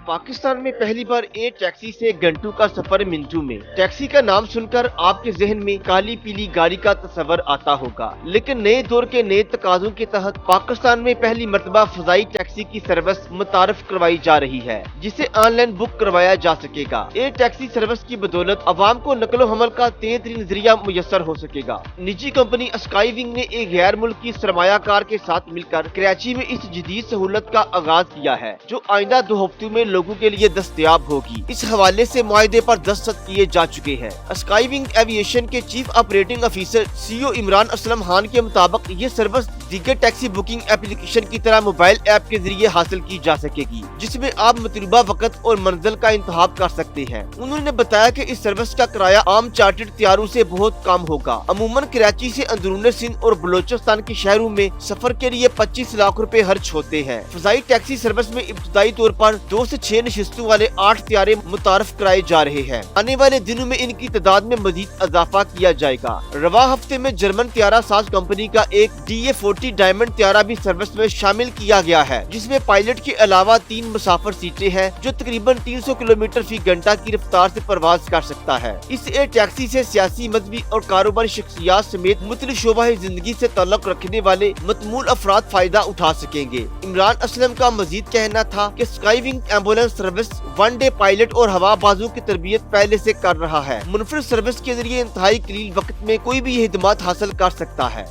पाकिस्तान में पहली बार air taxi से घंटों का सफर मिनटों में। टैक्सी का नाम सुनकर आपके जहन में काली पीली गाड़ी का तस्वर आता होगा, लेकिन नए दौर के नए तकाजों के तहत पाकिस्तान में पहली मर्तबा फजाई टैक्सी की सर्विस मुतारफ करवाई जा रही है, जिसे ऑनलाइन बुक करवाया जा सकेगा। एयर टैक्सी सर्विस की बदौलत अवाम को नकलो हमल का तेज तरीन जरिया मुयसर हो सकेगा। निजी कंपनी स्काई विंग ने एक गैर मुल्की सरमायाकार के साथ मिलकर कराची में इस जदीद सहूलत का आगाज किया है, जो आइंदा 2 हफ्तों में लोगों के लिए दस्तयाब होगी। इस हवाले से मुआहदे पर दस्तखत किए जा चुके हैं। स्काई विंग एविएशन के chief operating officer CEO Imran Aslam Khan के मुताबिक ये सर्विस दीगर टैक्सी बुकिंग एप्लीकेशन की तरह मोबाइल ऐप के जरिए हासिल की जा सकेगी, जिसमें आप मतलूबा वक्त और मंजिल का इंतखाब कर सकते हैं। उन्होंने बताया कि इस सर्विस का किराया आम चार्टर्ड तैयारों से बहुत कम होगा। अमूमन कराची से अंदरूनी सिंध और बलोचिस्तान के शहरों में सफर के लिए 25 लाख रुपए खर्च होते हैं। फजाई टैक्सी सर्विस में इब्तदाई तौर पर 2 से 6 नशिस्तों वाले 8 तैयारे मुतारफ कराए जा रहे हैं। आने वाले दिनों में इनकी तादाद में मजीद इजाफा किया जाएगा। रवा हफ्ते में जर्मन त्यारा साज कंपनी का एक DA40 डायमंड त्यारा भी सर्विस में शामिल किया गया है, जिसमें पायलट के अलावा 3 मुसाफिर सीटें हैं, जो तकरीबन 300 किलोमीटर फी घंटा की रफ्तार से परवाज कर सकता है। इस एयर टैक्सी से सियासी, मजहबी और कारोबारी शख्सियात समेत मुख्तलिफ शोबा जिंदगी से ताल्लुक रखने वाले मतमूल अफराद फायदा उठा सकेंगे। इमरान असलम का मजीद कहना था कि sky wing ambulance service 1 day pilot और हवाबाजों की तरबियत पहले से कर रहा है। मुनफरद सर्विस के जरिए इंतहाई कलील वक्त में कोई भी ये खिदमत हासिल कर सकता है।